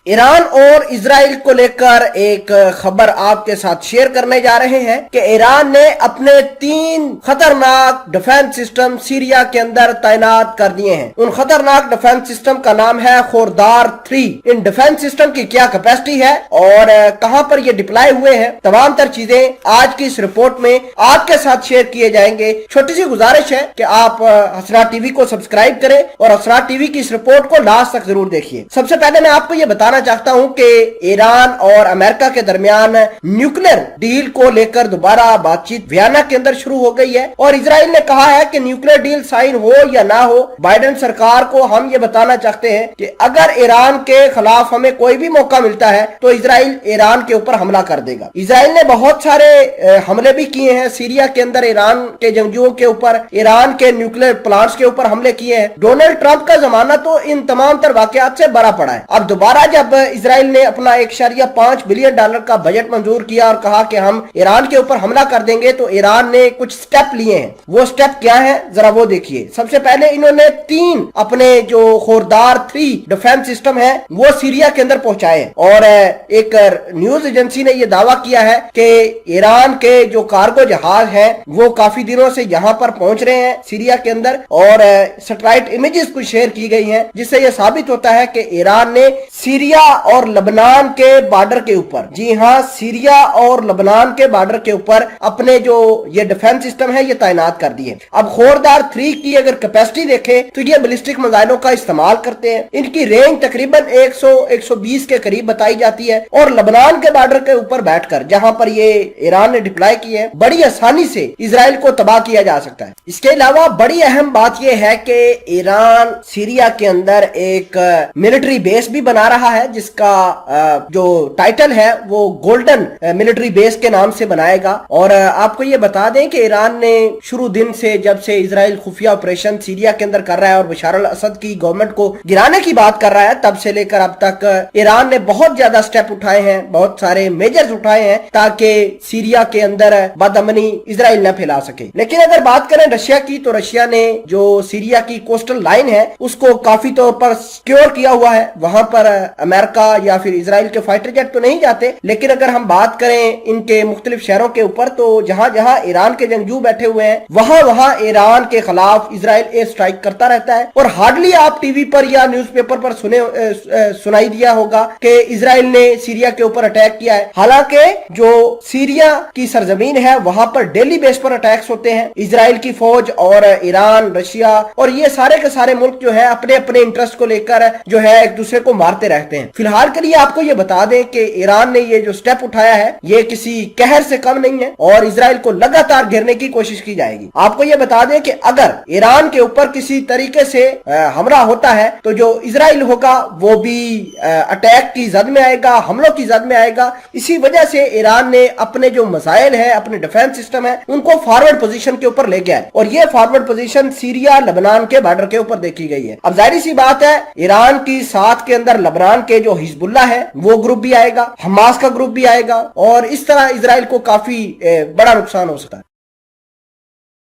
Iran और Israel को लेकर एक खबर आपके साथ शेयर करने जा रहे हैं कि ईरान ने अपने 3 खतरनाक डिफेंस सिस्टम सीरिया के अंदर तैनात कर दिए हैं। उन खतरनाक डिफेंस सिस्टम का नाम है खोरदार 3। इन डिफेंस सिस्टम की क्या कैपेसिटी है और कहां पर ये डिप्लॉय हुए हैं, तमाम तर चीजें आज की इस रिपोर्ट में आपके साथ शेयर किए जाएंगे। छोटी सी गुजारिश है कि आप हसनात टीवी को सब्सक्राइब करें और हसनात टीवी की इस रिपोर्ट को लास्ट तक जरूर देखिए। सबसे पहले मैं आपको ये बताना चाहता हूं कि ईरान और अमेरिका के दरमियान न्यूक्लियर डील को लेकर दोबारा बातचीत वियना के अंदर शुरू हो गई है और इजराइल ने कहा है कि न्यूक्लियर डील साइन हो या ना हो, बाइडेन सरकार को हम ये बताना चाहते हैं कि अगर ईरान के खिलाफ हमें कोई भी मौका मिलता है तो इजराइल ईरान के ऊपर हमला कर देगा। इजराइल ने बहुत सारे हमले भी किए हैं सीरिया के अंदर, ईरान के जंगजुओं के ऊपर, ईरान के न्यूक्लियर प्लांट्स के ऊपर हमले किए हैं। डोनाल्ड ट्रंप का जमाना तो इन तमाम तर वाकयात से बड़ा पड़ा है। अब दोबारा जब इजराइल ने अपना 1.5 बिलियन डॉलर का बजट मंजूर किया और कहा कि हम ईरान के ऊपर हमला कर देंगे, तो ईरान ने कुछ स्टेप लिए हैं। वो स्टेप क्या है जरा वो देखिए। सबसे पहले इन्होंने 3 अपने जो खोरदार 3 डिफेंस सिस्टम है वो सीरिया के अंदर पहुंचाए और एक न्यूज एजेंसी ने यह दावा किया है कि ईरान के जो कार्गो जहाज है वो काफी दिनों से यहां पर पहुंच रहे हैं सीरिया के अंदर और सैटेलाइट इमेजेस कुछ शेयर की गई हैं, जिससे यह साबित होता है कि ईरान ने सीरिया और लबनान के बॉर्डर के ऊपर, जी हां, सीरिया और लबनान के बॉर्डर के ऊपर अपने जो ये डिफेंस सिस्टम है ये तैनात कर दिए। अब खोरदार 3 की अगर कैपेसिटी देखें तो ये बैलिस्टिक मिसाइलों का इस्तेमाल करते हैं। इनकी रेंज तकरीबन 100-120 के करीब बताई जाती है और लबनान के बॉर्डर के ऊपर बैठकर, जहां पर ये ईरान ने डिप्लॉय किए हैं, बड़ी आसानी से इजराइल को तबाह किया जा सकता है। इसके अलावा बड़ी अहम बात यह है कि ईरान सीरिया के अंदर एक मिलिट्री बेस भी बना रहा है, जिसका जो टाइटल है वो गोल्डन मिलिट्री बेस के नाम से बनाएगा। और आपको ये बता दें कि ईरान ने शुरू दिन से, जब से इजराइल खुफिया ऑपरेशन सीरिया के अंदर कर रहा है और बशार अल असद की गवर्नमेंट को गिराने की बात कर रहा है, तब से लेकर अब तक ईरान ने बहुत ज्यादा स्टेप उठाए हैं, बहुत सारे मेजर्स उठाए हैं ताकि सीरिया के अंदर बदअमनी इजराइल न फैला सके। लेकिन अगर बात करें रशिया की, तो रशिया ने जो सीरिया की कोस्टल लाइन है उसको काफी तौर पर सिक्योर किया हुआ है। वहां पर अमेरिका या फिर इजराइल के फाइटर जेट तो नहीं जाते, लेकिन अगर हम बात करें इनके मुख्तलिफ शहरों के ऊपर, तो जहां जहां ईरान के जंगजू बैठे हुए हैं वहां वहां ईरान के खिलाफ इजराइल एयर स्ट्राइक करता रहता है। और हार्डली आप टीवी पर या न्यूज़पेपर पर सुनाई दिया होगा कि इजराइल ने सीरिया के ऊपर अटैक किया है। हालांकि जो सीरिया की सरजमीन है वहां पर डेली बेस पर अटैक्स होते हैं। इजराइल की फौज और ईरान, रशिया और ये सारे के सारे मुल्क जो है अपने अपने इंटरेस्ट को लेकर जो है एक दूसरे को मारते रहते हैं। फिलहाल के लिए आपको ये बता दें कि ईरान ने ये जो स्टेप उठाया है ये किसी कहर से कम नहीं है और इजराइल को लगातार घेरने की कोशिश की जाएगी। आपको ये बता दें कि अगर ईरान के ऊपर किसी तरीके से हमला होता है तो जो इजराइल होगा वो भी अटैक की जद में आएगा, हमलों की जद में आएगा। इसी वजह से ईरान ने अपने जो मसाइल है, अपने डिफेंस सिस्टम है, उनको फॉरवर्ड पोजीशन के ऊपर ले गया है और ये फॉरवर्ड पोजीशन सीरिया लबनान के बॉर्डर के ऊपर देखी गई है। अब जाहिर सी बात है ईरान की साथ के अंदर लबनान के जो हिजबुल्लाह है वो ग्रुप भी आएगा, हमास का ग्रुप भी आएगा और इस तरह इजराइल को काफी बड़ा नुकसान हो सकता है।